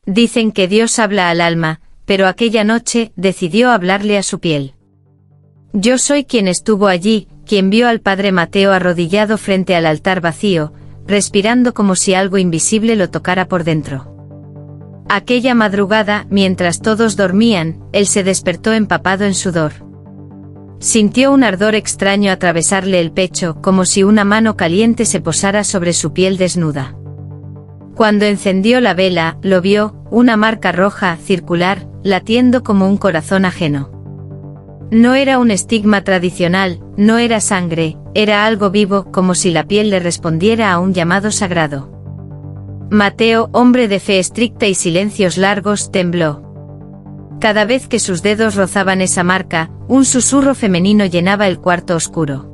Dicen que Dios habla al alma, pero aquella noche decidió hablarle a su piel. Yo soy quien estuvo allí, quien vio al padre Mateo arrodillado frente al altar vacío, respirando como si algo invisible lo tocara por dentro. Aquella madrugada, mientras todos dormían, él se despertó empapado en sudor. Sintió un ardor extraño atravesarle el pecho, como si una mano caliente se posara sobre su piel desnuda. Cuando encendió la vela, lo vio, una marca roja, circular, latiendo como un corazón ajeno. No era un estigma tradicional, no era sangre, era algo vivo, como si la piel le respondiera a un llamado sagrado. Mateo, hombre de fe estricta y silencios largos, tembló. Cada vez que sus dedos rozaban esa marca, un susurro femenino llenaba el cuarto oscuro.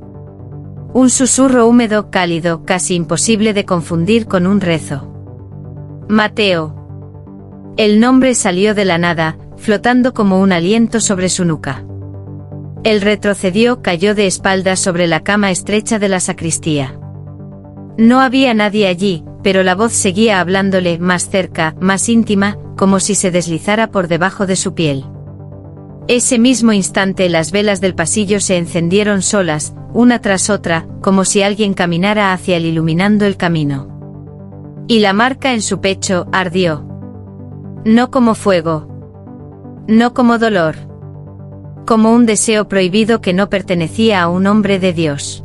Un susurro húmedo, cálido, casi imposible de confundir con un rezo. Mateo. El nombre salió de la nada, flotando como un aliento sobre su nuca. Él retrocedió, cayó de espaldas sobre la cama estrecha de la sacristía. No había nadie allí, pero la voz seguía hablándole, más cerca, más íntima, como si se deslizara por debajo de su piel. Ese mismo instante las velas del pasillo se encendieron solas, una tras otra, como si alguien caminara hacia él iluminando el camino. Y la marca en su pecho ardió. No como fuego. No como dolor. Como un deseo prohibido que no pertenecía a un hombre de Dios.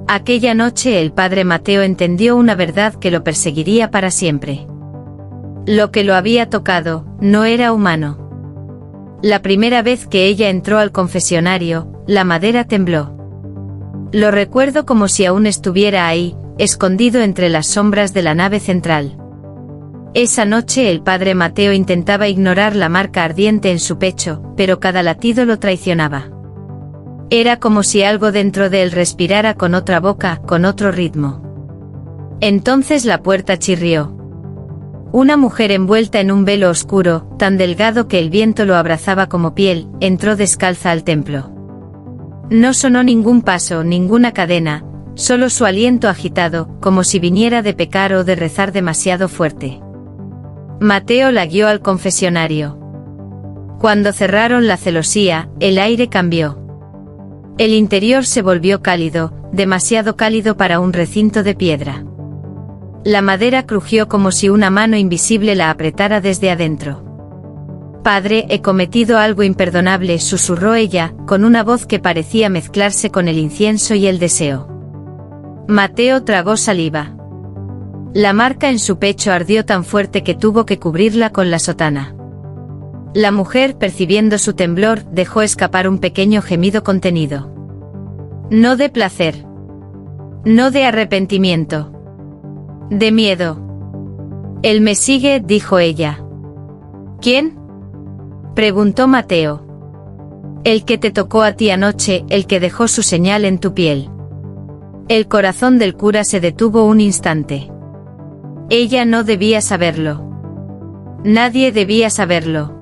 Aquella noche el padre Mateo entendió una verdad que lo perseguiría para siempre. Lo que lo había tocado, no era humano. La primera vez que ella entró al confesionario, la madera tembló. Lo recuerdo como si aún estuviera ahí, escondido entre las sombras de la nave central. Esa noche el padre Mateo intentaba ignorar la marca ardiente en su pecho, pero cada latido lo traicionaba. Era como si algo dentro de él respirara con otra boca, con otro ritmo. Entonces la puerta chirrió. Una mujer envuelta en un velo oscuro, tan delgado que el viento lo abrazaba como piel, entró descalza al templo. No sonó ningún paso, ninguna cadena, solo su aliento agitado, como si viniera de pecar o de rezar demasiado fuerte. Mateo la guió al confesionario. Cuando cerraron la celosía, el aire cambió. El interior se volvió cálido, demasiado cálido para un recinto de piedra. La madera crujió como si una mano invisible la apretara desde adentro. Padre, he cometido algo imperdonable, susurró ella, con una voz que parecía mezclarse con el incienso y el deseo. Mateo tragó saliva. La marca en su pecho ardió tan fuerte que tuvo que cubrirla con la sotana. La mujer, percibiendo su temblor, dejó escapar un pequeño gemido contenido. No de placer. No de arrepentimiento. De miedo. Él me sigue, dijo ella. ¿Quién? Preguntó Mateo. El que te tocó a ti anoche, el que dejó su señal en tu piel. El corazón del cura se detuvo un instante. Ella no debía saberlo. Nadie debía saberlo.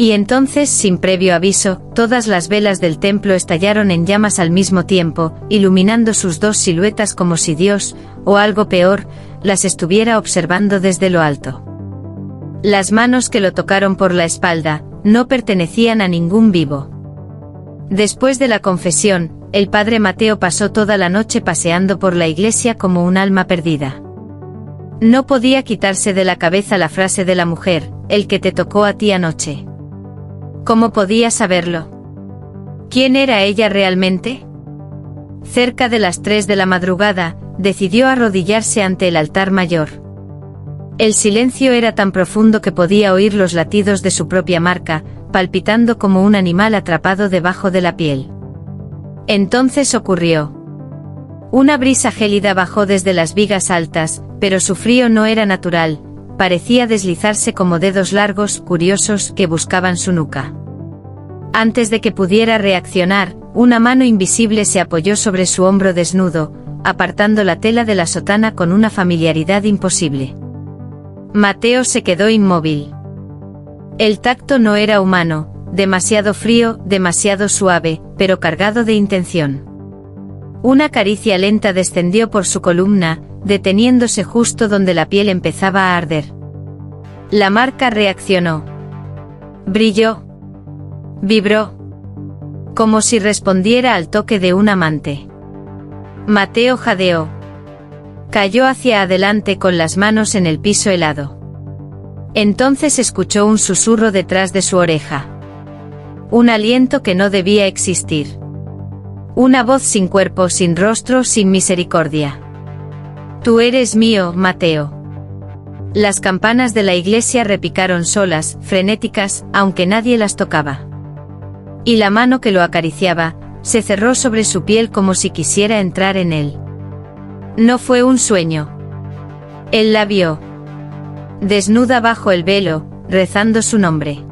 Y entonces, sin previo aviso, todas las velas del templo estallaron en llamas al mismo tiempo, iluminando sus dos siluetas como si Dios, o algo peor, las estuviera observando desde lo alto. Las manos que lo tocaron por la espalda, no pertenecían a ningún vivo. Después de la confesión, el padre Mateo pasó toda la noche paseando por la iglesia como un alma perdida. No podía quitarse de la cabeza la frase de la mujer, el que te tocó a ti anoche. ¿Cómo podía saberlo? ¿Quién era ella realmente? Cerca de las 3 de la madrugada, decidió arrodillarse ante el altar mayor. El silencio era tan profundo que podía oír los latidos de su propia marca, palpitando como un animal atrapado debajo de la piel. Entonces ocurrió. Una brisa gélida bajó desde las vigas altas, pero su frío no era natural, parecía deslizarse como dedos largos, curiosos, que buscaban su nuca. Antes de que pudiera reaccionar, una mano invisible se apoyó sobre su hombro desnudo, apartando la tela de la sotana con una familiaridad imposible. Mateo se quedó inmóvil. El tacto no era humano, demasiado frío, demasiado suave, pero cargado de intención. Una caricia lenta descendió por su columna, deteniéndose justo donde la piel empezaba a arder. La marca reaccionó. Brilló. Vibró. Como si respondiera al toque de un amante. Mateo jadeó. Cayó hacia adelante con las manos en el piso helado. Entonces escuchó un susurro detrás de su oreja. Un aliento que no debía existir. Una voz sin cuerpo, sin rostro, sin misericordia. Tú eres mío, Mateo. Las campanas de la iglesia repicaron solas, frenéticas, aunque nadie las tocaba. Y la mano que lo acariciaba, se cerró sobre su piel como si quisiera entrar en él. No fue un sueño. Él la vio. Desnuda bajo el velo, rezando su nombre.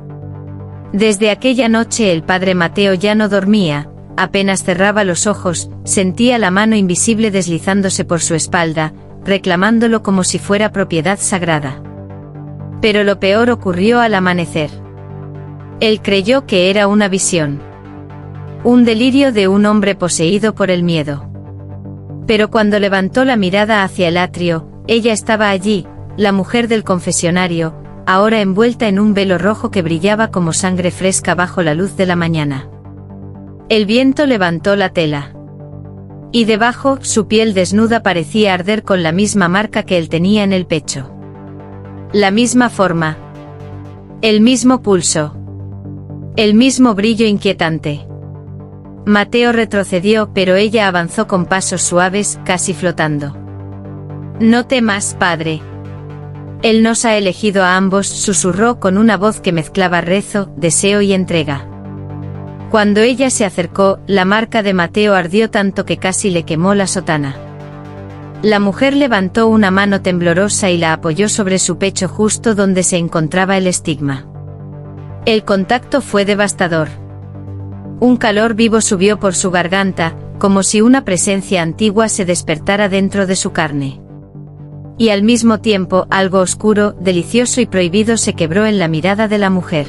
Desde aquella noche el padre Mateo ya no dormía, apenas cerraba los ojos, sentía la mano invisible deslizándose por su espalda, reclamándolo como si fuera propiedad sagrada. Pero lo peor ocurrió al amanecer. Él creyó que era una visión. Un delirio de un hombre poseído por el miedo. Pero cuando levantó la mirada hacia el atrio, ella estaba allí, la mujer del confesionario, ahora envuelta en un velo rojo que brillaba como sangre fresca bajo la luz de la mañana. El viento levantó la tela. Y debajo, su piel desnuda parecía arder con la misma marca que él tenía en el pecho. La misma forma. El mismo pulso. El mismo brillo inquietante. Mateo retrocedió, pero ella avanzó con pasos suaves, casi flotando. No temas, padre. Él nos ha elegido a ambos, susurró con una voz que mezclaba rezo, deseo y entrega. Cuando ella se acercó, la marca de Mateo ardió tanto que casi le quemó la sotana. La mujer levantó una mano temblorosa y la apoyó sobre su pecho justo donde se encontraba el estigma. El contacto fue devastador. Un calor vivo subió por su garganta, como si una presencia antigua se despertara dentro de su carne. Y al mismo tiempo, algo oscuro, delicioso y prohibido se quebró en la mirada de la mujer.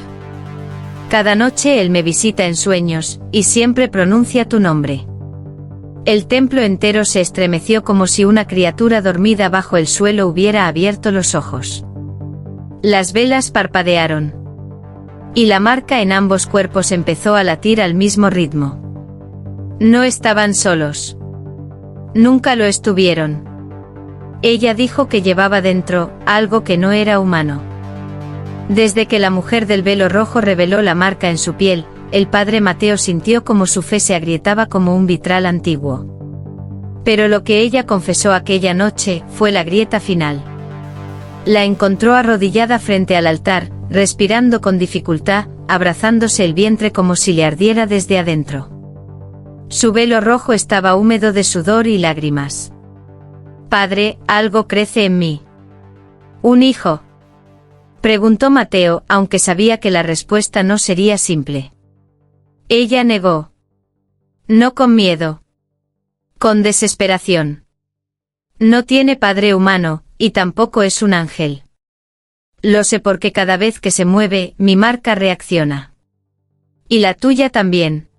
Cada noche él me visita en sueños, y siempre pronuncia tu nombre. El templo entero se estremeció como si una criatura dormida bajo el suelo hubiera abierto los ojos. Las velas parpadearon. Y la marca en ambos cuerpos empezó a latir al mismo ritmo. No estaban solos. Nunca lo estuvieron. Ella dijo que llevaba dentro algo que no era humano. Desde que la mujer del velo rojo reveló la marca en su piel, el padre Mateo sintió como su fe se agrietaba como un vitral antiguo. Pero lo que ella confesó aquella noche fue la grieta final. La encontró arrodillada frente al altar, respirando con dificultad, abrazándose el vientre como si le ardiera desde adentro. Su velo rojo estaba húmedo de sudor y lágrimas. Padre, algo crece en mí. ¿Un hijo?, preguntó Mateo, aunque sabía que la respuesta no sería simple. Ella negó. No con miedo. Con desesperación. No tiene padre humano, y tampoco es un ángel. Lo sé porque cada vez que se mueve, mi marca reacciona. Y la tuya también.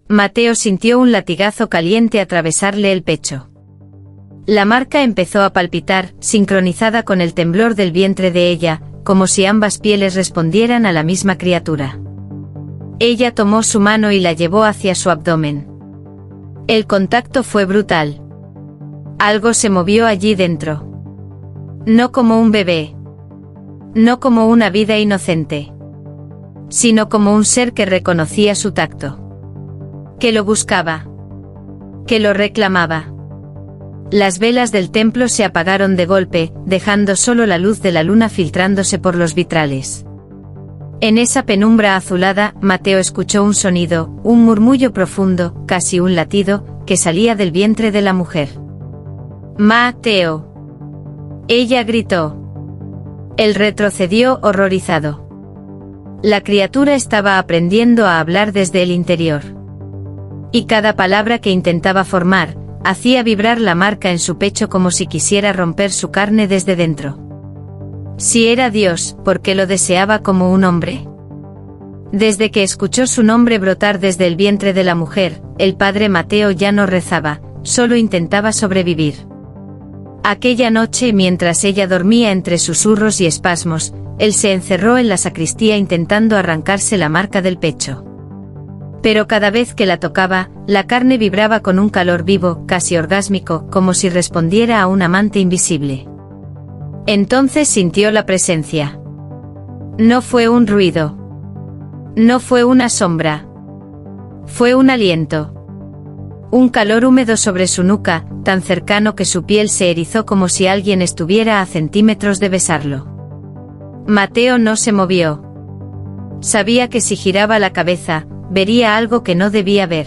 Mateo sintió un latigazo caliente atravesarle el pecho. La marca empezó a palpitar, sincronizada con el temblor del vientre de ella, como si ambas pieles respondieran a la misma criatura. Ella tomó su mano y la llevó hacia su abdomen. El contacto fue brutal. Algo se movió allí dentro. No como un bebé. No como una vida inocente. Sino como un ser que reconocía su tacto. Que lo buscaba. Que lo reclamaba. Las velas del templo se apagaron de golpe, dejando solo la luz de la luna filtrándose por los vitrales. En esa penumbra azulada, Mateo escuchó un sonido, un murmullo profundo, casi un latido, que salía del vientre de la mujer. ¡Mateo! Ella gritó. Él retrocedió horrorizado. La criatura estaba aprendiendo a hablar desde el interior. Y cada palabra que intentaba formar, hacía vibrar la marca en su pecho como si quisiera romper su carne desde dentro. Si era Dios, ¿por qué lo deseaba como un hombre? Desde que escuchó su nombre brotar desde el vientre de la mujer, el padre Mateo ya no rezaba, solo intentaba sobrevivir. Aquella noche, mientras ella dormía entre susurros y espasmos, él se encerró en la sacristía intentando arrancarse la marca del pecho. Pero cada vez que la tocaba, la carne vibraba con un calor vivo, casi orgásmico, como si respondiera a un amante invisible. Entonces sintió la presencia. No fue un ruido. No fue una sombra. Fue un aliento. Un calor húmedo sobre su nuca, tan cercano que su piel se erizó como si alguien estuviera a centímetros de besarlo. Mateo no se movió. Sabía que si giraba la cabeza, vería algo que no debía ver.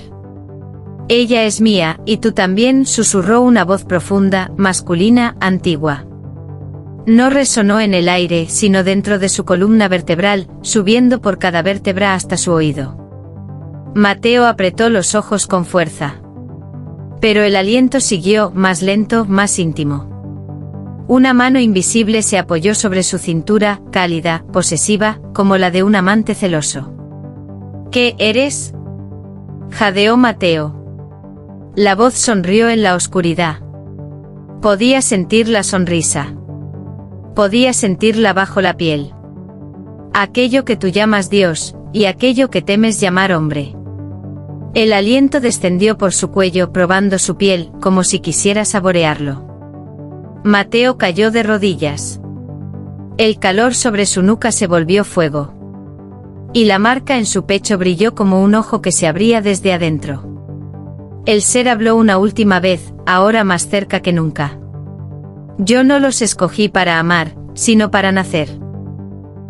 Ella es mía, y tú también, susurró una voz profunda, masculina, antigua. No resonó en el aire, sino dentro de su columna vertebral, subiendo por cada vértebra hasta su oído. Mateo apretó los ojos con fuerza. Pero el aliento siguió, más lento, más íntimo. Una mano invisible se apoyó sobre su cintura, cálida, posesiva, como la de un amante celoso. ¿Qué eres? Jadeó Mateo. La voz sonrió en la oscuridad. Podía sentir la sonrisa. Podía sentirla bajo la piel. Aquello que tú llamas Dios, y aquello que temes llamar hombre. El aliento descendió por su cuello probando su piel, como si quisiera saborearlo. Mateo cayó de rodillas. El calor sobre su nuca se volvió fuego. Y la marca en su pecho brilló como un ojo que se abría desde adentro. El ser habló una última vez, ahora más cerca que nunca. Yo no los escogí para amar, sino para nacer.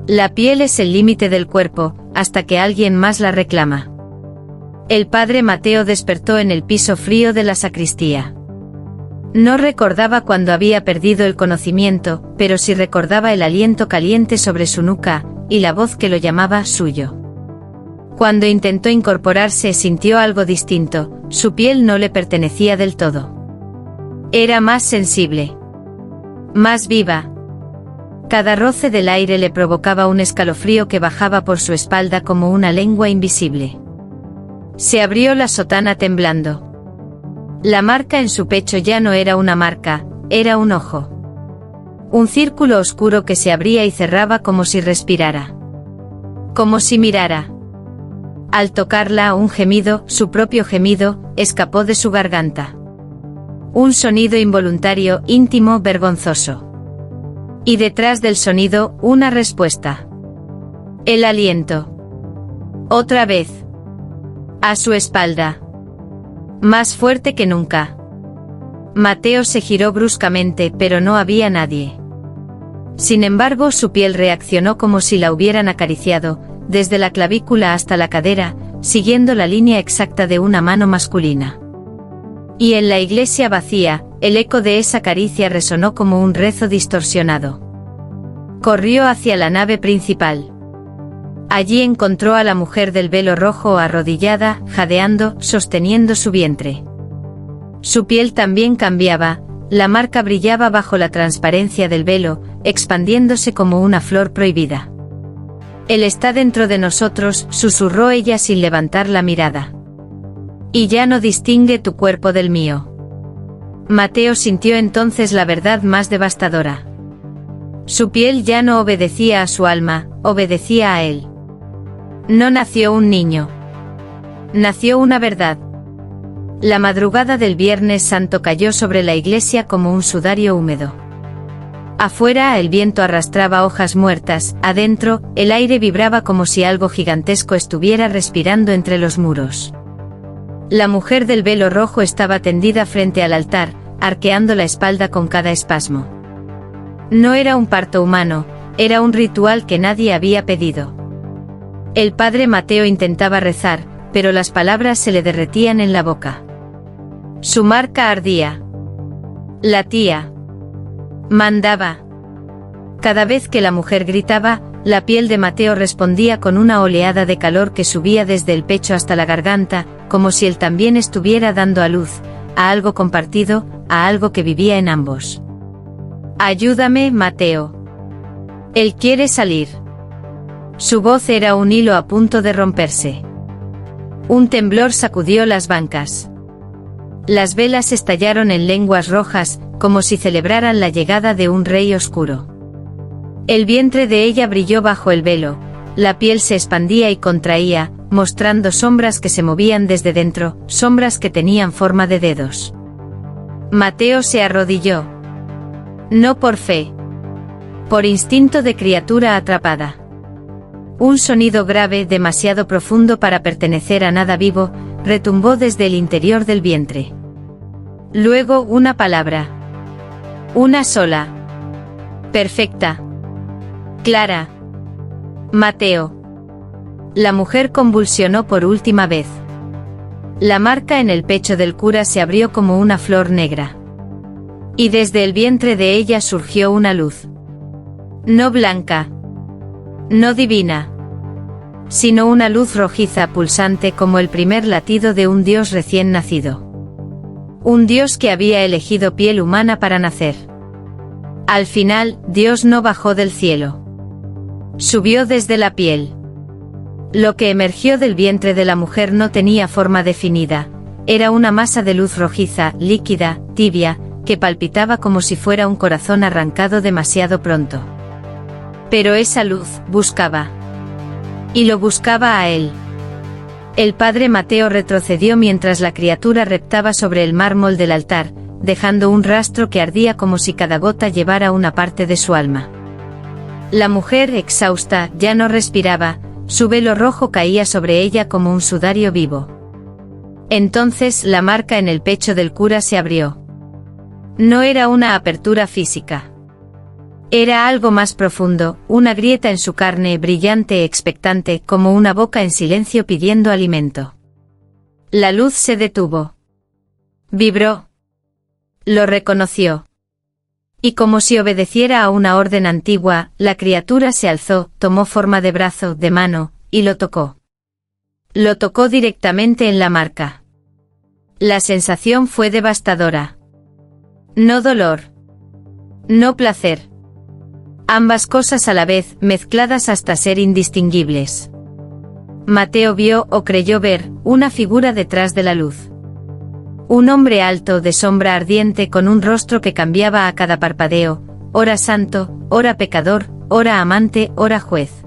La piel es el límite del cuerpo, hasta que alguien más la reclama. El padre Mateo despertó en el piso frío de la sacristía. No recordaba cuando había perdido el conocimiento, pero sí recordaba el aliento caliente sobre su nuca, y la voz que lo llamaba suyo. Cuando intentó incorporarse sintió algo distinto, su piel no le pertenecía del todo. Era más sensible. Más viva. Cada roce del aire le provocaba un escalofrío que bajaba por su espalda como una lengua invisible. Se abrió la sotana temblando. La marca en su pecho ya no era una marca, era un ojo. Un círculo oscuro que se abría y cerraba como si respirara. Como si mirara. Al tocarla, un gemido, su propio gemido, escapó de su garganta. Un sonido involuntario, íntimo, vergonzoso. Y detrás del sonido, una respuesta. El aliento. Otra vez. A su espalda. Más fuerte que nunca. Mateo se giró bruscamente, pero no había nadie. Sin embargo, su piel reaccionó como si la hubieran acariciado, desde la clavícula hasta la cadera, siguiendo la línea exacta de una mano masculina. Y en la iglesia vacía, el eco de esa caricia resonó como un rezo distorsionado. Corrió hacia la nave principal. Allí encontró a la mujer del velo rojo arrodillada, jadeando, sosteniendo su vientre. Su piel también cambiaba, la marca brillaba bajo la transparencia del velo, expandiéndose como una flor prohibida. Él está dentro de nosotros, susurró ella sin levantar la mirada. Y ya no distingue tu cuerpo del mío. Mateo sintió entonces la verdad más devastadora. Su piel ya no obedecía a su alma, obedecía a él. No nació un niño. Nació una verdad. La madrugada del Viernes Santo cayó sobre la iglesia como un sudario húmedo. Afuera el viento arrastraba hojas muertas, adentro, el aire vibraba como si algo gigantesco estuviera respirando entre los muros. La mujer del velo rojo estaba tendida frente al altar, arqueando la espalda con cada espasmo. No era un parto humano, era un ritual que nadie había pedido. El padre Mateo intentaba rezar, pero las palabras se le derretían en la boca. Su marca ardía. Latía. Mandaba. Cada vez que la mujer gritaba, la piel de Mateo respondía con una oleada de calor que subía desde el pecho hasta la garganta, como si él también estuviera dando a luz, a algo compartido, a algo que vivía en ambos. Ayúdame, Mateo. Él quiere salir. Su voz era un hilo a punto de romperse. Un temblor sacudió las bancas. Las velas estallaron en lenguas rojas, como si celebraran la llegada de un rey oscuro. El vientre de ella brilló bajo el velo, la piel se expandía y contraía, mostrando sombras que se movían desde dentro, sombras que tenían forma de dedos. Mateo se arrodilló. No por fe. Por instinto de criatura atrapada. Un sonido grave, demasiado profundo para pertenecer a nada vivo, retumbó desde el interior del vientre. Luego una palabra. Una sola. Perfecta. Clara. Mateo. La mujer convulsionó por última vez. La marca en el pecho del cura se abrió como una flor negra. Y desde el vientre de ella surgió una luz. No blanca. No divina. Sino una luz rojiza pulsante como el primer latido de un dios recién nacido. Un dios que había elegido piel humana para nacer. Al final, Dios no bajó del cielo. Subió desde la piel. Lo que emergió del vientre de la mujer no tenía forma definida, era una masa de luz rojiza, líquida, tibia, que palpitaba como si fuera un corazón arrancado demasiado pronto. Pero esa luz buscaba. Y lo buscaba a él. El padre Mateo retrocedió mientras la criatura reptaba sobre el mármol del altar, dejando un rastro que ardía como si cada gota llevara una parte de su alma. La mujer, exhausta, ya no respiraba, su velo rojo caía sobre ella como un sudario vivo. Entonces la marca en el pecho del cura se abrió. No era una apertura física. Era algo más profundo, una grieta en su carne brillante e expectante como una boca en silencio pidiendo alimento. La luz se detuvo. Vibró. Lo reconoció. Y como si obedeciera a una orden antigua, la criatura se alzó, tomó forma de brazo, de mano, y lo tocó. Lo tocó directamente en la marca. La sensación fue devastadora. No dolor. No placer. Ambas cosas a la vez, mezcladas hasta ser indistinguibles. Mateo vio, o creyó ver, una figura detrás de la luz. Un hombre alto de sombra ardiente con un rostro que cambiaba a cada parpadeo, ora santo, ora pecador, ora amante, ora juez.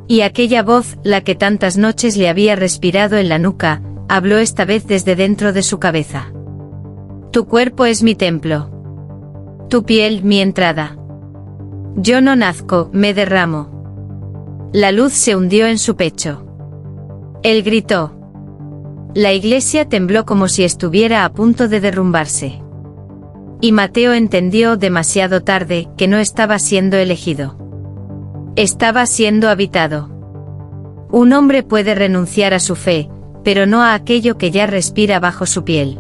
Y aquella voz, la que tantas noches le había respirado en la nuca, habló esta vez desde dentro de su cabeza. Tu cuerpo es mi templo. Tu piel, mi entrada. Yo no nazco, me derramo. La luz se hundió en su pecho. Él gritó. La iglesia tembló como si estuviera a punto de derrumbarse. Y Mateo entendió demasiado tarde que no estaba siendo elegido. Estaba siendo habitado. Un hombre puede renunciar a su fe, pero no a aquello que ya respira bajo su piel.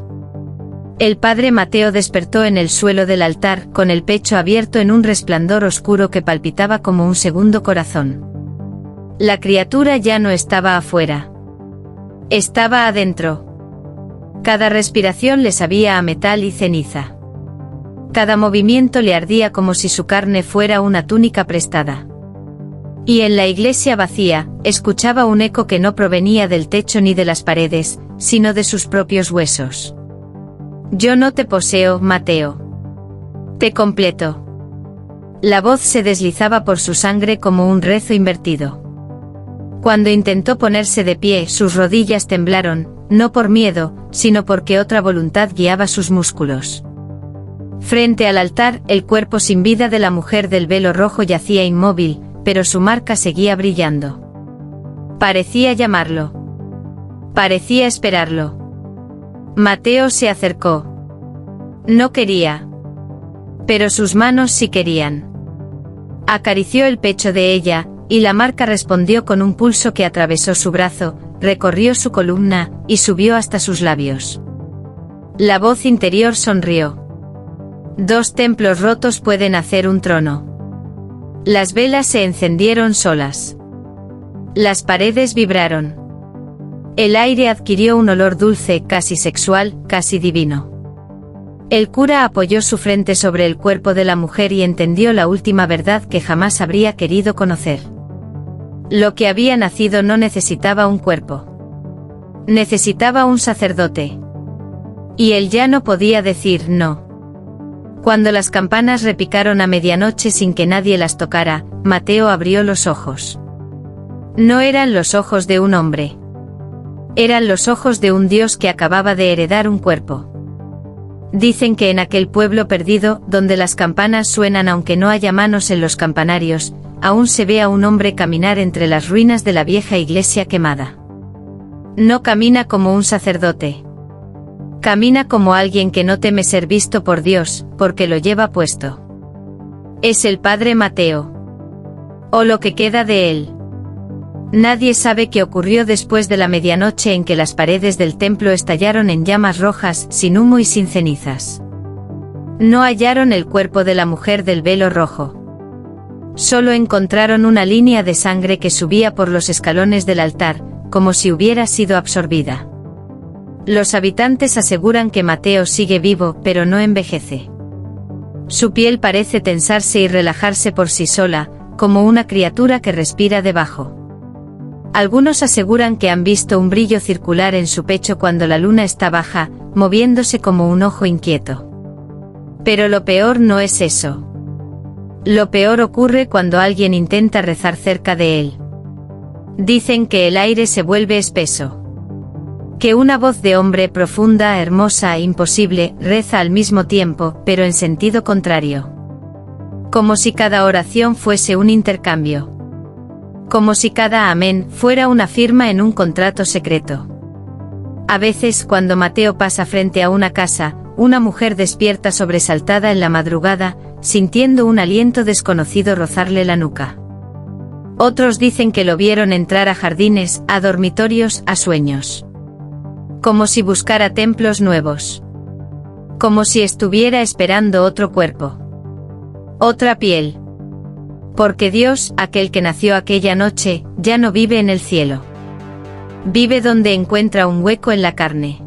El padre Mateo despertó en el suelo del altar, con el pecho abierto en un resplandor oscuro que palpitaba como un segundo corazón. La criatura ya no estaba afuera. Estaba adentro. Cada respiración le sabía a metal y ceniza. Cada movimiento le ardía como si su carne fuera una túnica prestada. Y en la iglesia vacía, escuchaba un eco que no provenía del techo ni de las paredes, sino de sus propios huesos. Yo no te poseo, Mateo. Te completo. La voz se deslizaba por su sangre como un rezo invertido. Cuando intentó ponerse de pie, sus rodillas temblaron, no por miedo, sino porque otra voluntad guiaba sus músculos. Frente al altar, el cuerpo sin vida de la mujer del velo rojo yacía inmóvil, pero su marca seguía brillando. Parecía llamarlo. Parecía esperarlo. Mateo se acercó. No quería. Pero sus manos sí querían. Acarició el pecho de ella, y la marca respondió con un pulso que atravesó su brazo, recorrió su columna, y subió hasta sus labios. La voz interior sonrió. Dos templos rotos pueden hacer un trono. Las velas se encendieron solas. Las paredes vibraron. El aire adquirió un olor dulce, casi sexual, casi divino. El cura apoyó su frente sobre el cuerpo de la mujer y entendió la última verdad que jamás habría querido conocer. Lo que había nacido no necesitaba un cuerpo. Necesitaba un sacerdote. Y él ya no podía decir no. Cuando las campanas repicaron a medianoche sin que nadie las tocara, Mateo abrió los ojos. No eran los ojos de un hombre. Eran los ojos de un Dios que acababa de heredar un cuerpo. Dicen que en aquel pueblo perdido, donde las campanas suenan aunque no haya manos en los campanarios, aún se ve a un hombre caminar entre las ruinas de la vieja iglesia quemada. No camina como un sacerdote. Camina como alguien que no teme ser visto por Dios, porque lo lleva puesto. Es el padre Mateo. O lo que queda de él. Nadie sabe qué ocurrió después de la medianoche en que las paredes del templo estallaron en llamas rojas, sin humo y sin cenizas. No hallaron el cuerpo de la mujer del velo rojo. Solo encontraron una línea de sangre que subía por los escalones del altar, como si hubiera sido absorbida. Los habitantes aseguran que Mateo sigue vivo, pero no envejece. Su piel parece tensarse y relajarse por sí sola, como una criatura que respira debajo. Algunos aseguran que han visto un brillo circular en su pecho cuando la luna está baja, moviéndose como un ojo inquieto. Pero lo peor no es eso. Lo peor ocurre cuando alguien intenta rezar cerca de él. Dicen que el aire se vuelve espeso. Que una voz de hombre profunda, hermosa e imposible, reza al mismo tiempo, pero en sentido contrario. Como si cada oración fuese un intercambio. Como si cada amén fuera una firma en un contrato secreto. A veces, cuando Mateo pasa frente a una casa, una mujer despierta sobresaltada en la madrugada, sintiendo un aliento desconocido rozarle la nuca. Otros dicen que lo vieron entrar a jardines, a dormitorios, a sueños. Como si buscara templos nuevos. Como si estuviera esperando otro cuerpo. Otra piel. Porque Dios, aquel que nació aquella noche, ya no vive en el cielo. Vive donde encuentra un hueco en la carne.